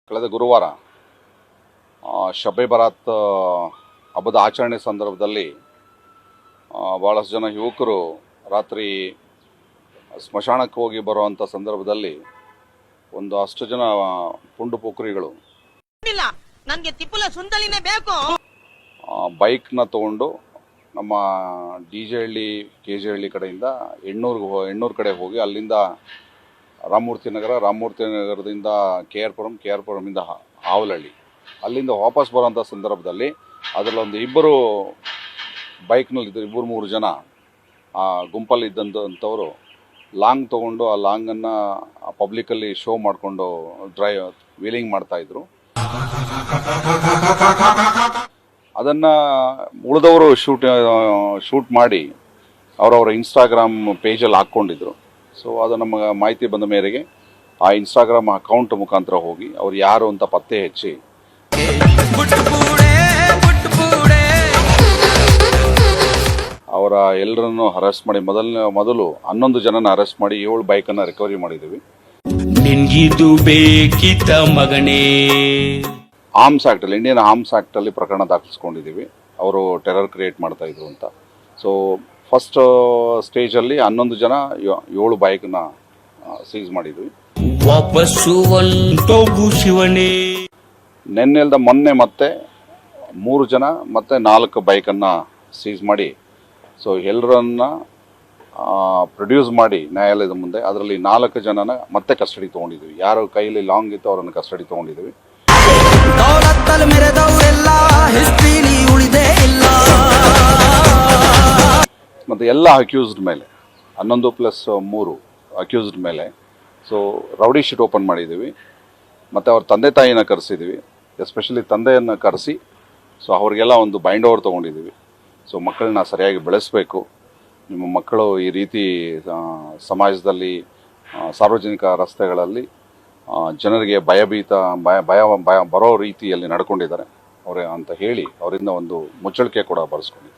ಕಳೆದ ಗುರುವಾರ ಶಬೆ ಬರಾತ್ ಹಬ್ಬದ ಆಚರಣೆ ಸಂದರ್ಭದಲ್ಲಿ ಭಾಳಷ್ಟು ಜನ ಯುವಕರು ರಾತ್ರಿ ಸ್ಮಶಾನಕ್ಕೆ ಹೋಗಿ ಬರುವಂಥ ಸಂದರ್ಭದಲ್ಲಿ ಒಂದು ಅಷ್ಟು ಜನ ಪುಂಡು ಪೋಖ್ರಿಗಳು ಬೈಕ್ನ ತಗೊಂಡು ನಮ್ಮ DJ ಹಳ್ಳಿ KG ಹಳ್ಳಿ ಕಡೆಯಿಂದ ಎಣ್ಣೂರು ಕಡೆ ಹೋಗಿ ಅಲ್ಲಿಂದ ರಾಮಮೂರ್ತಿ ನಗರದಿಂದ KR ಪುರಂದಿಂದ ಆವಲಹಳ್ಳಿ ಅಲ್ಲಿಂದ ವಾಪಸ್ ಬರುವಂಥ ಸಂದರ್ಭದಲ್ಲಿ ಅದರಲ್ಲೊಂದು ಇಬ್ಬರು ಬೈಕ್ನಲ್ಲಿದ್ದರು, 2-3 ಜನ ಆ ಗುಂಪಲ್ಲಿ ಇದ್ದಂಥವರು ಲಾಂಗ್ ತೊಗೊಂಡು ಆ ಲಾಂಗನ್ನು ಪಬ್ಲಿಕಲ್ಲಿ ಶೋ ಮಾಡಿಕೊಂಡು ವೀಲಿಂಗ್ ಮಾಡ್ತಾಯಿದ್ರು. ಅದನ್ನು ಉಳಿದವರು ಶೂಟ್ ಮಾಡಿ ಅವರವರ ಇನ್ಸ್ಟಾಗ್ರಾಮ್ ಪೇಜಲ್ಲಿ ಹಾಕ್ಕೊಂಡಿದ್ರು. ಸೊ ಅದು ನಮಗೆ ಮಾಹಿತಿ ಬಂದ ಮೇರೆಗೆ ಆ ಇನ್ಸ್ಟಾಗ್ರಾಮ್ ಅಕೌಂಟ್ ಮುಖಾಂತರ ಹೋಗಿ ಅವ್ರು ಯಾರು ಅಂತ ಪತ್ತೆ ಹಚ್ಚಿ ಅವರ ಎಲ್ಲರನ್ನು ಅರೆಸ್ಟ್ ಮಾಡಿ ಮೊದಲು 11 ಜನನ ಅರೆಸ್ಟ್ ಮಾಡಿ 7 ಬೈಕನ್ನು ರಿಕವರಿ ಮಾಡಿದ್ದೀವಿ. ಆರ್ಮ್ಸ್ ಆ್ಯಕ್ಟಲ್ಲಿ ಇಂಡಿಯನ್ ಆರ್ಮ್ಸ್ ಆ್ಯಕ್ಟಲ್ಲಿ ಪ್ರಕರಣ ದಾಖಲಿಸ್ಕೊಂಡಿದ್ದೀವಿ. ಅವರು ಟೆರರ್ ಕ್ರಿಯೇಟ್ ಮಾಡ್ತಾ ಇದ್ರು ಅಂತ. ಸೊ ಫಸ್ಟ್ ಸ್ಟೇಜಲ್ಲಿ 11 ಜನ 7 ಬೈಕ್ನ ಸೀಸ್ ಮಾಡಿದ್ವಿ. ಮೊನ್ನೆ ಮತ್ತೆ 3 ಜನ ಮತ್ತೆ 4 ಬೈಕನ್ನು ಸೀಸ್ ಮಾಡಿ ಸೊ ಎಲ್ಲರನ್ನ ಪ್ರೊಡ್ಯೂಸ್ ಮಾಡಿ ನ್ಯಾಯಾಲಯದ ಮುಂದೆ ಅದರಲ್ಲಿ 4 ಜನನ ಮತ್ತೆ ಕಸ್ಟಡಿ ತೊಗೊಂಡಿದ್ವಿ. ಯಾರು ಕೈಯಲ್ಲಿ ಲಾಂಗ್ ಇತ್ತು ಅವರನ್ನು ಕಸ್ಟಡಿ ತೊಗೊಂಡಿದ್ವಿ. ಮತ್ತು ಎಲ್ಲ ಅಕ್ಯೂಸ್ಡ್ ಮೇಲೆ 11+3 ಅಕ್ಯೂಸ್ಡ್ ಮೇಲೆ ಸೊ ರೌಡಿ ಶೀಟ್ ಓಪನ್ ಮಾಡಿದ್ದೀವಿ. ಮತ್ತು ಅವ್ರ ತಂದೆ ತಾಯಿನ ಕರೆಸಿದ್ದೀವಿ, ಎಸ್ಪೆಷಲಿ ತಂದೆಯನ್ನು ಕರೆಸಿ ಸೊ ಅವರಿಗೆಲ್ಲ ಒಂದು ಬೈಂಡ್ ಓವರ್ ತೊಗೊಂಡಿದ್ದೀವಿ. ಸೊ ಮಕ್ಕಳನ್ನ ಸರಿಯಾಗಿ ಬೆಳೆಸಬೇಕು, ನಿಮ್ಮ ಮಕ್ಕಳು ಈ ರೀತಿ ಸಮಾಜದಲ್ಲಿ ಸಾರ್ವಜನಿಕ ರಸ್ತೆಗಳಲ್ಲಿ ಜನರಿಗೆ ಭಯ ಬರೋ ರೀತಿಯಲ್ಲಿ ನಡ್ಕೊಂಡಿದ್ದಾರೆ ಅವರೇ ಅಂತ ಹೇಳಿ ಅವರಿಂದ ಒಂದು ಮುಚ್ಚಳಿಕೆ ಕೂಡ ಬರೆಸ್ಕೊಂಡಿದ್ದೀವಿ.